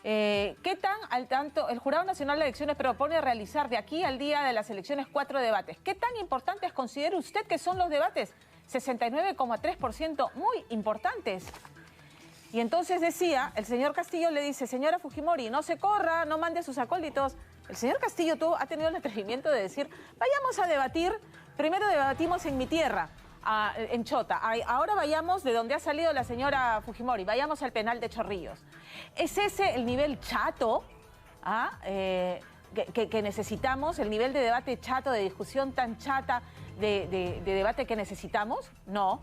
¿Qué tan al tanto el Jurado Nacional de Elecciones propone realizar de aquí al día de las elecciones 4 debates? ¿Qué tan importantes considera usted que son los debates? 69,3%, muy importantes. Y entonces decía, el señor Castillo le dice, señora Fujimori, no se corra, no mande sus acólitos. El señor Castillo ha tenido el atrevimiento de decir, vayamos a debatir, primero debatimos en mi tierra, en Chota. Ahora vayamos de donde ha salido la señora Fujimori, vayamos al penal de Chorrillos. ¿Es ese el nivel chato que necesitamos, el nivel de debate chato, de discusión tan chata, de debate que necesitamos? No.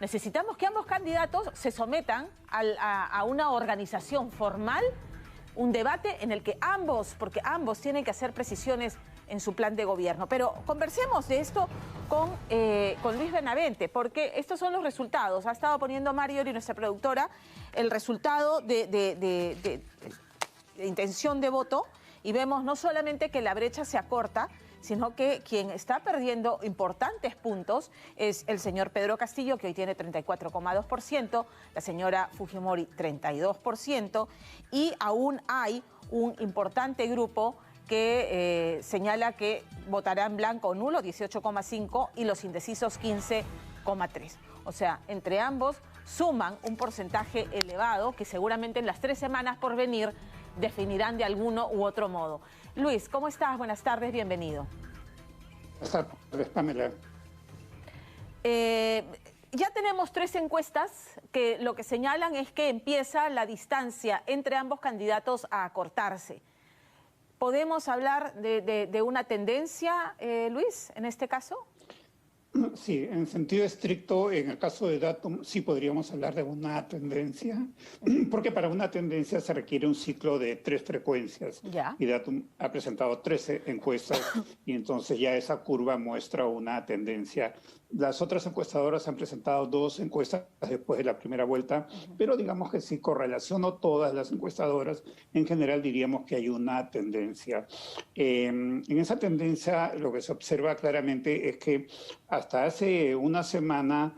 Necesitamos que ambos candidatos se sometan a una organización formal, un debate en el que porque ambos tienen que hacer precisiones en su plan de gobierno. Pero conversemos de esto con Luis Benavente, porque estos son los resultados. Ha estado poniendo Mariori, nuestra productora, el resultado de intención de voto, y vemos no solamente que la brecha se acorta, sino que quien está perdiendo importantes puntos es el señor Pedro Castillo, que hoy tiene 34,2%, la señora Fujimori 32%, y aún hay un importante grupo que señala que votará en blanco o nulo, 18,5%, y los indecisos 15,3%. O sea, entre ambos suman un porcentaje elevado que seguramente en las 3 semanas por venir definirán de alguno u otro modo. Luis, ¿cómo estás? Buenas tardes, bienvenido. Buenas tardes, Pamela. Ya tenemos 3 encuestas que lo que señalan es que empieza la distancia entre ambos candidatos a acortarse. ¿Podemos hablar de una tendencia, Luis, en este caso? Sí, en sentido estricto, en el caso de Datum, sí podríamos hablar de una tendencia, porque para una tendencia se requiere un ciclo de 3 frecuencias. Ya. Y Datum ha presentado 13 encuestas y entonces ya esa curva muestra una tendencia. Las otras encuestadoras han presentado 2 encuestas después de la primera vuelta, pero digamos que si correlaciono todas las encuestadoras, en general diríamos que hay una tendencia. En esa tendencia lo que se observa claramente es que hasta hace una semana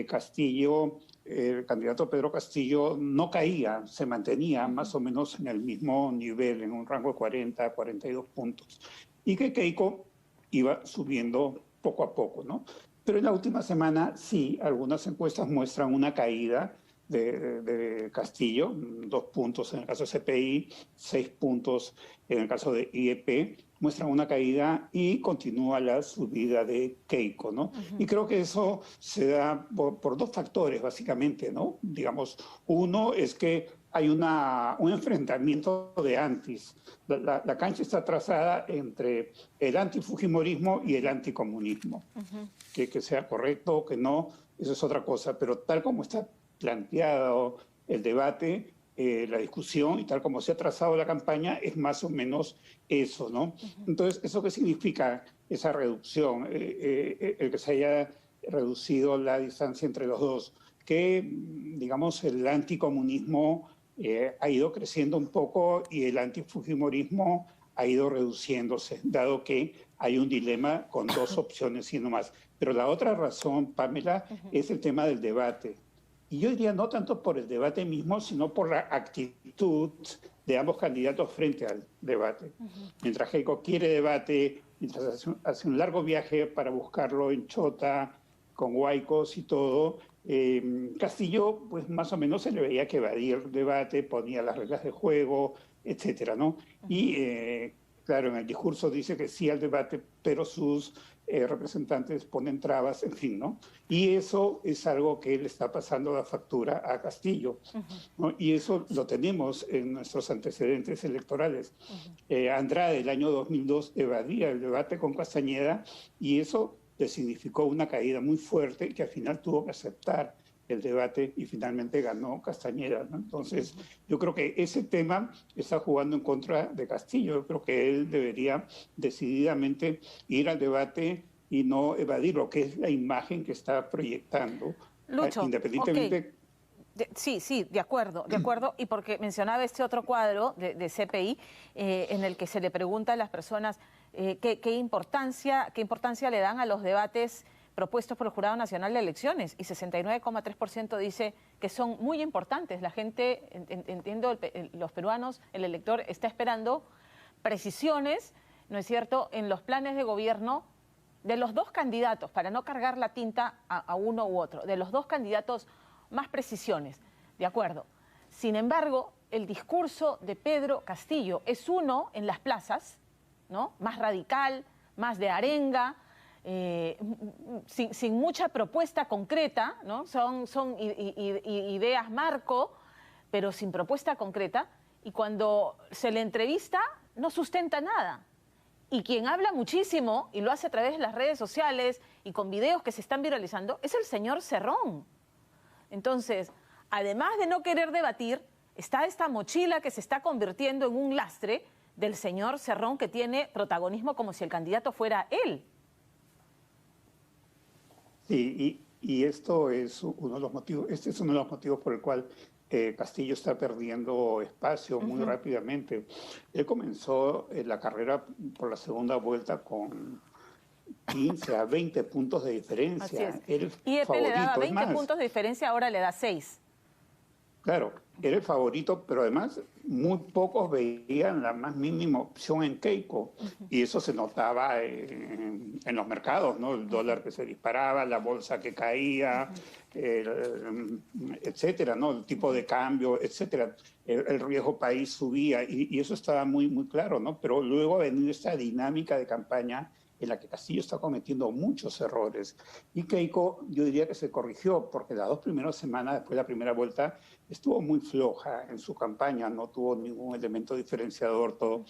Castillo, el candidato Pedro Castillo, no caía, se mantenía más o menos en el mismo nivel, en un rango de 40 a 42 puntos. Y que Keiko iba subiendo poco a poco, ¿no? Pero en la última semana sí, algunas encuestas muestran una caída de Castillo, 2 puntos en el caso de CPI, 6 puntos en el caso de IEP, muestran una caída y continúa la subida de Keiko, ¿no? Y creo que eso se da por 2 factores, básicamente, ¿no? Digamos, uno es que hay un enfrentamiento de antis. La cancha está trazada entre el antifujimorismo y el anticomunismo. Que sea correcto o que no, eso es otra cosa, pero tal como está planteado el debate, la discusión y tal como se ha trazado la campaña, es más o menos eso, ¿no? Entonces, ¿eso qué significa esa reducción? El que se haya reducido la distancia entre los dos. Que, digamos, el anticomunismo ha ido creciendo un poco y el antifujimorismo ha ido reduciéndose, dado que hay un dilema con 2 opciones y no más. Pero la otra razón, Pamela, es el tema del debate. Y yo diría no tanto por el debate mismo, sino por la actitud de ambos candidatos frente al debate. Mientras Keiko quiere debate, mientras hace un largo viaje para buscarlo en Chota, con huaicos y todo, Castillo, pues más o menos se le veía que evadía el debate, ponía las reglas de juego, etcétera, ¿no? Y claro, en el discurso dice que sí al debate, pero sus representantes ponen trabas, en fin, ¿no? Y eso es algo que le está pasando la factura a Castillo, ¿no? Y eso lo tenemos en nuestros antecedentes electorales. Andrade, el año 2002, evadía el debate con Castañeda y eso le significó una caída muy fuerte que al final tuvo que aceptar el debate y finalmente ganó Castañeda, ¿no? Entonces, yo creo que ese tema está jugando en contra de Castillo. Yo creo que él debería decididamente ir al debate y no evadir lo que es la imagen que está proyectando. Lucho, independientemente... Sí, de acuerdo. Y porque mencionaba este otro cuadro de CPI en el que se le pregunta a las personas qué importancia le dan a los debates propuestos por el Jurado Nacional de Elecciones y 69,3% dice que son muy importantes. La gente, entiendo, los peruanos, el elector está esperando precisiones, ¿no es cierto?, en los planes de gobierno de los dos candidatos, para no cargar la tinta a uno u otro, de los dos candidatos, más precisiones, ¿de acuerdo? Sin embargo, el discurso de Pedro Castillo es uno en las plazas, ¿no?, más radical, más de arenga, sin mucha propuesta concreta, ¿no? Son ideas marco, pero sin propuesta concreta, y cuando se le entrevista no sustenta nada. Y quien habla muchísimo, y lo hace a través de las redes sociales y con videos que se están viralizando, es el señor Cerrón. Entonces, además de no querer debatir, está esta mochila que se está convirtiendo en un lastre del señor Cerrón, que tiene protagonismo como si el candidato fuera él. Sí, y esto es uno de los motivos, este es uno de los motivos por el cual Castillo está perdiendo espacio muy rápidamente. Él comenzó la carrera por la segunda vuelta con 15 a 20 puntos de diferencia. Así es. Era el Y EP le daba 20 más, puntos de diferencia, ahora le da 6. claro, era el favorito, pero además muy pocos veían la más mínima opción en Keiko. Y eso se notaba en los mercados, ¿no? El dólar que se disparaba, la bolsa que caía, etcétera, ¿no? El tipo de cambio, etcétera. El riesgo país subía y eso estaba muy, muy claro, ¿no? Pero luego ha venido esta dinámica de campaña en la que Castillo está cometiendo muchos errores. Y Keiko, yo diría que se corrigió, porque las 2 primeras semanas después de la primera vuelta estuvo muy floja en su campaña, no tuvo ningún elemento diferenciador, todo.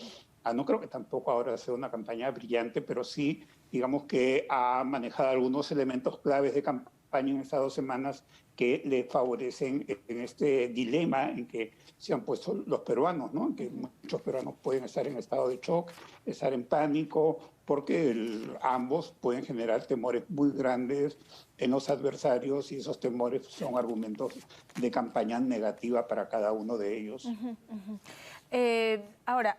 No creo que tampoco ahora sea una campaña brillante, pero sí, digamos que ha manejado algunos elementos claves de campaña en estas 2 semanas que le favorecen en este dilema en que se han puesto los peruanos, ¿no? En que muchos peruanos pueden estar en estado de shock, estar en pánico, porque ambos pueden generar temores muy grandes en los adversarios y esos temores son argumentos de campaña negativa para cada uno de ellos. Ahora,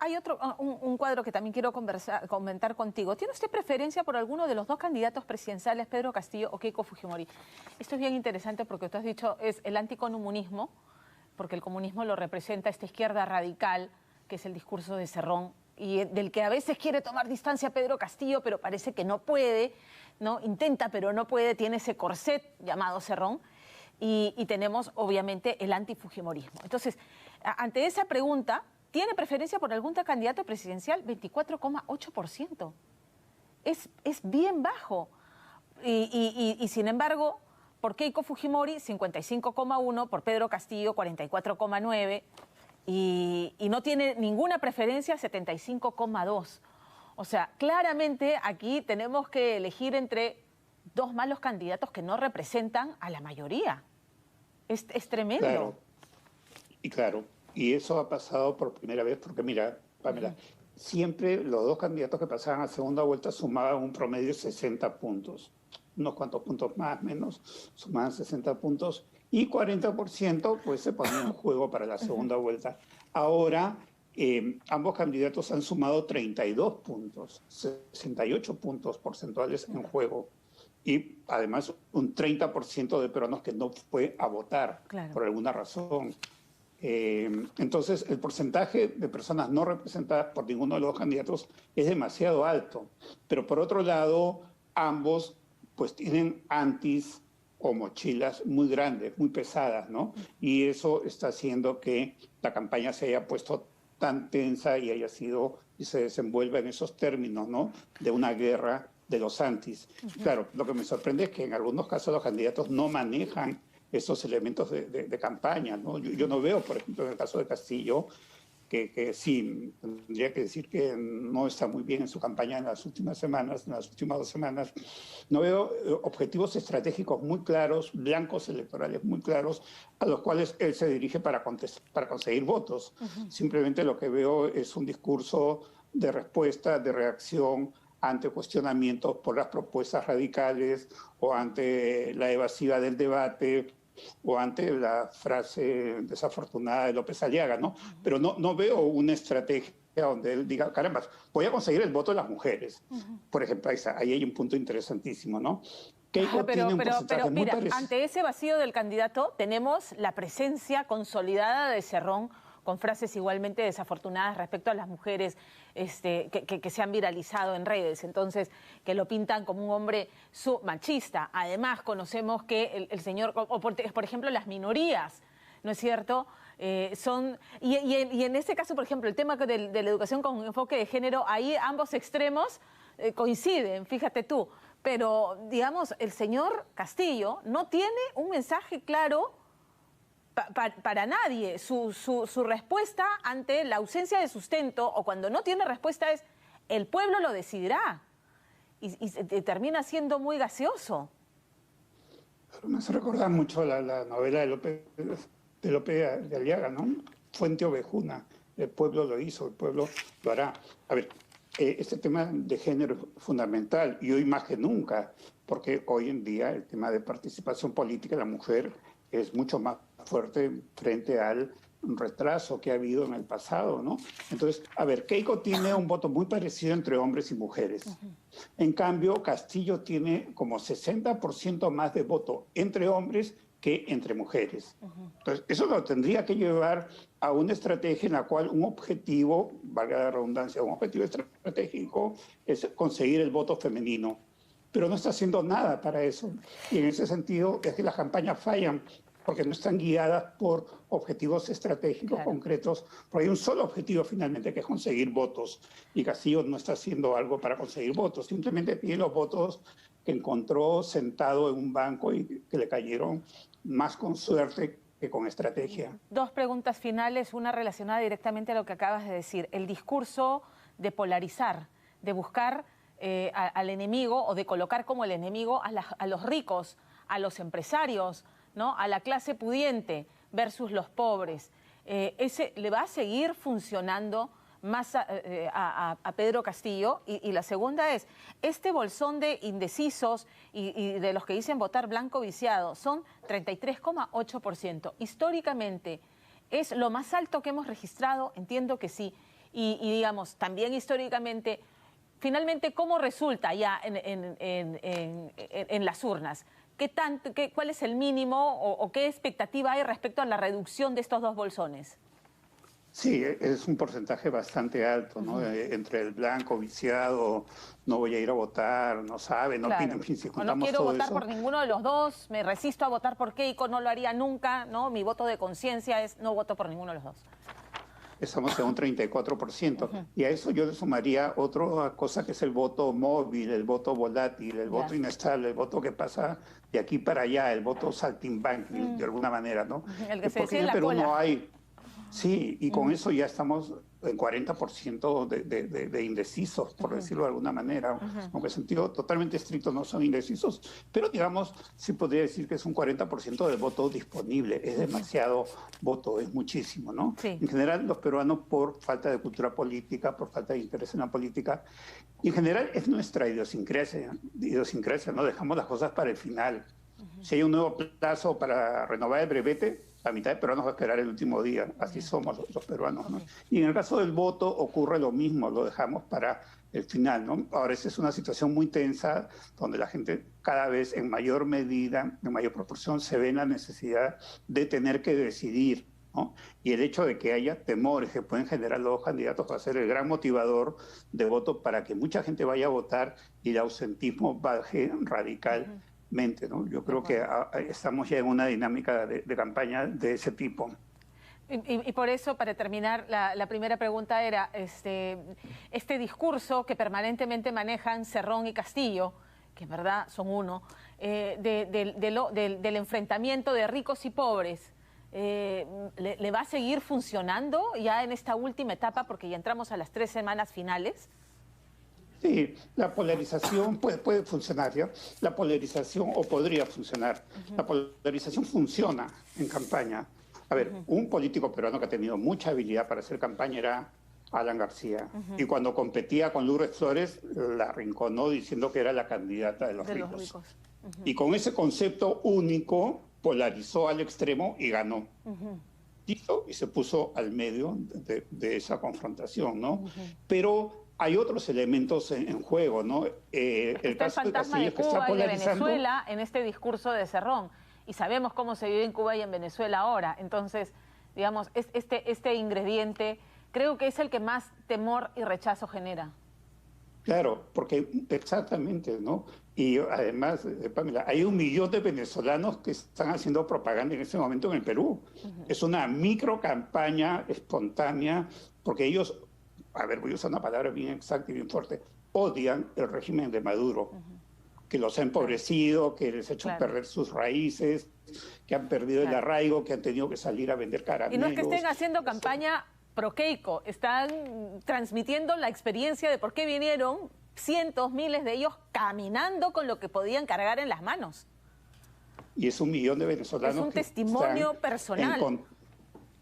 hay un cuadro que también quiero comentar contigo. ¿Tiene usted preferencia por alguno de los dos candidatos presidenciales, Pedro Castillo o Keiko Fujimori? Esto es bien interesante porque tú has dicho es el anticomunismo, porque el comunismo lo representa esta izquierda radical, que es el discurso de Cerrón, y del que a veces quiere tomar distancia Pedro Castillo, pero parece que no puede, ¿no? Intenta, pero no puede, tiene ese corset llamado Cerrón. Y tenemos, obviamente, el antifujimorismo. Entonces, ante esa pregunta, ¿tiene preferencia por algún candidato presidencial? 24,8%. Es bien bajo. Y sin embargo, por Keiko Fujimori, 55,1%, por Pedro Castillo, 44,9%, y no tiene ninguna preferencia, 75,2%. O sea, claramente aquí tenemos que elegir entre dos malos candidatos que no representan a la mayoría. Es tremendo. Claro, y eso ha pasado por primera vez porque, mira, Pamela, siempre los dos candidatos que pasaban a segunda vuelta sumaban un promedio de 60 puntos. Unos cuantos puntos más, menos, sumaban 60 puntos y 40% pues se ponía en juego para la segunda vuelta. Ahora ambos candidatos han sumado 32 puntos, 68 puntos porcentuales en juego. Y además un 30% de peruanos que no fue a votar por alguna razón. Entonces el porcentaje de personas no representadas por ninguno de los dos candidatos es demasiado alto. Pero por otro lado, ambos pues tienen antis o mochilas muy grandes, muy pesadas, ¿no? Y eso está haciendo que la campaña se haya puesto tan tensa y haya sido y se desenvuelva en esos términos, ¿no? De una guerra de los antis. Claro, lo que me sorprende es que en algunos casos los candidatos no manejan esos elementos de campaña, ¿no? Yo no veo, por ejemplo, en el caso de Castillo, que sí, tendría que decir que no está muy bien en su campaña en las últimas semanas, en las últimas 2 semanas. No veo objetivos estratégicos muy claros, blancos electorales muy claros, a los cuales él se dirige para conseguir votos. Simplemente lo que veo es un discurso de respuesta, de reacción ante cuestionamientos por las propuestas radicales o ante la evasiva del debate o ante la frase desafortunada de López Aliaga, ¿no? Pero no veo una estrategia donde él diga, caramba, voy a conseguir el voto de las mujeres. Por ejemplo, ahí hay un punto interesantísimo, ¿no? Keiko tiene un porcentaje muy mira, parecido. ante ese vacío del candidato tenemos la presencia consolidada de Cerrón con frases igualmente desafortunadas respecto a las mujeres que se han viralizado en redes, entonces que lo pintan como un hombre machista. Además conocemos que el señor, por ejemplo, las minorías, ¿no es cierto?, y en este caso, por ejemplo, el tema de la educación con enfoque de género, ahí ambos extremos coinciden, fíjate tú. Pero, digamos, el señor Castillo no tiene un mensaje claro para nadie. Su respuesta ante la ausencia de sustento, o cuando no tiene respuesta, es el pueblo lo decidirá. Y termina siendo muy gaseoso. Me hace recordar mucho la novela de López de Aliaga, ¿no? Fuente Ovejuna. El pueblo lo hizo, el pueblo lo hará. A ver, este tema de género es fundamental y hoy más que nunca, porque hoy en día el tema de participación política de la mujer es mucho más fuerte frente al retraso que ha habido en el pasado, ¿no? Entonces, a ver, Keiko tiene un voto muy parecido entre hombres y mujeres. En cambio, Castillo tiene como 60% más de voto entre hombres que entre mujeres. Entonces, eso lo tendría que llevar a una estrategia en la cual un objetivo, valga la redundancia, un objetivo estratégico es conseguir el voto femenino. Pero no está haciendo nada para eso. Y en ese sentido es que las campañas fallan porque no están guiadas por objetivos estratégicos concretos, porque hay un solo objetivo finalmente, que es conseguir votos. Y Castillo no está haciendo algo para conseguir votos, simplemente tiene los votos que encontró sentado en un banco y que le cayeron más con suerte que con estrategia. Dos preguntas finales, una relacionada directamente a lo que acabas de decir. El discurso de polarizar, de buscar al enemigo o de colocar como el enemigo a los ricos, a los empresarios, ¿no?, a la clase pudiente versus los pobres. ¿Ese le va a seguir funcionando más a Pedro Castillo? Y la segunda es, este bolsón de indecisos y de los que dicen votar blanco viciado son 33,8%. Históricamente, ¿es lo más alto que hemos registrado? Entiendo que sí. Y digamos, también históricamente, finalmente, ¿cómo resulta ya en las urnas? ¿Cuál es el mínimo o qué expectativa hay respecto a la reducción de estos dos bolsones? Sí, es un porcentaje bastante alto, ¿no? Entre el blanco, viciado, no voy a ir a votar, no sabe, no tiene, en fin, si juntamos no quiero todo votar eso, por ninguno de los dos, me resisto a votar por Keiko, no lo haría nunca, ¿no? Mi voto de conciencia es no voto por ninguno de los dos. Estamos en un 34%. Y a eso yo le sumaría otra cosa que es el voto móvil, el voto volátil, el voto inestable, el voto que pasa de aquí para allá, el voto saltimbanqui, de alguna manera, ¿no? El que se Porque decide en en la Perú cola. no hay... Sí, y con eso ya estamos en 40% de indecisos, por decirlo de alguna manera. Aunque en sentido totalmente estricto no son indecisos, pero digamos, sí podría decir que es un 40% del voto disponible. Es demasiado voto, es muchísimo, ¿no? Sí. En general, los peruanos, por falta de cultura política, por falta de interés en la política, y en general es nuestra idiosincrasia, ¿no? Dejamos las cosas para el final. Si hay un nuevo plazo para renovar el brevete, la mitad de peruanos va a esperar el último día. Así somos los peruanos, ¿no? Y en el caso del voto ocurre lo mismo, lo dejamos para el final, ¿no? Ahora, esa es una situación muy tensa, donde la gente cada vez en mayor medida, en mayor proporción, se ve en la necesidad de tener que decidir, ¿no? Y el hecho de que haya temores que pueden generar los dos candidatos va a ser el gran motivador de voto para que mucha gente vaya a votar y el ausentismo baje radical. ¿No? Yo creo que estamos ya en una dinámica de campaña de ese tipo. Y por eso, para terminar, la primera pregunta era este discurso que permanentemente manejan Cerrón y Castillo, que en verdad son uno, del enfrentamiento de ricos y pobres. ¿Le va a seguir funcionando ya en esta última etapa, porque ya entramos a las 3 semanas finales? Sí, la polarización puede funcionar, ¿ya? La polarización, o podría funcionar. La polarización funciona en campaña. A ver, un político peruano que ha tenido mucha habilidad para hacer campaña era Alan García. Y cuando competía con Lourdes Flores, la arrinconó diciendo que era la candidata de los ricos. Y con ese concepto único, polarizó al extremo y ganó. Listo, y se puso al medio de esa confrontación, ¿no? Pero hay otros elementos en juego, ¿no? El caso de Castillo, que está polarizando, y de Venezuela en este discurso de Cerrón. Y sabemos cómo se vive en Cuba y en Venezuela ahora. Entonces, digamos, este ingrediente creo que es el que más temor y rechazo genera. Claro, porque exactamente, ¿no? Y además, Pamela, hay 1 millón de venezolanos que están haciendo propaganda en este momento en el Perú. Es una micro campaña espontánea, porque ellos, a ver, voy a usar una palabra bien exacta y bien fuerte, odian el régimen de Maduro, que los ha empobrecido, que les ha hecho perder sus raíces, que han perdido el arraigo, que han tenido que salir a vender caramelos. Y no es que estén haciendo campaña pro-Keiko, están transmitiendo la experiencia de por qué vinieron cientos, miles de ellos caminando con lo que podían cargar en las manos. Y es 1 millón de venezolanos. Es un testimonio personal.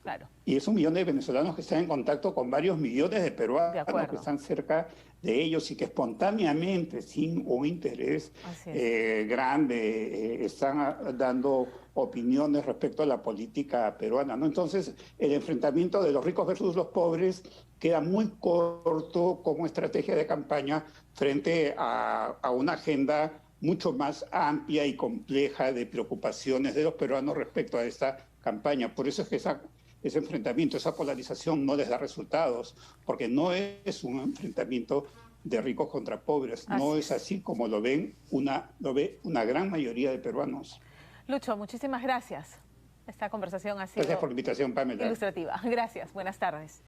Claro. Y es 1 millón de venezolanos que están en contacto con varios millones de peruanos que están cerca de ellos y que espontáneamente, sin un interés grande, están dando opiniones respecto a la política peruana, ¿no? Entonces, el enfrentamiento de los ricos versus los pobres queda muy corto como estrategia de campaña frente a una agenda mucho más amplia y compleja de preocupaciones de los peruanos respecto a esta campaña. Por eso es que ese enfrentamiento, esa polarización no les da resultados, porque no es un enfrentamiento de ricos contra pobres, no es así como lo ve una gran mayoría de peruanos. Lucho, muchísimas gracias. Esta conversación ha sido... Gracias por la invitación, Pamela. Ilustrativa. Gracias, buenas tardes.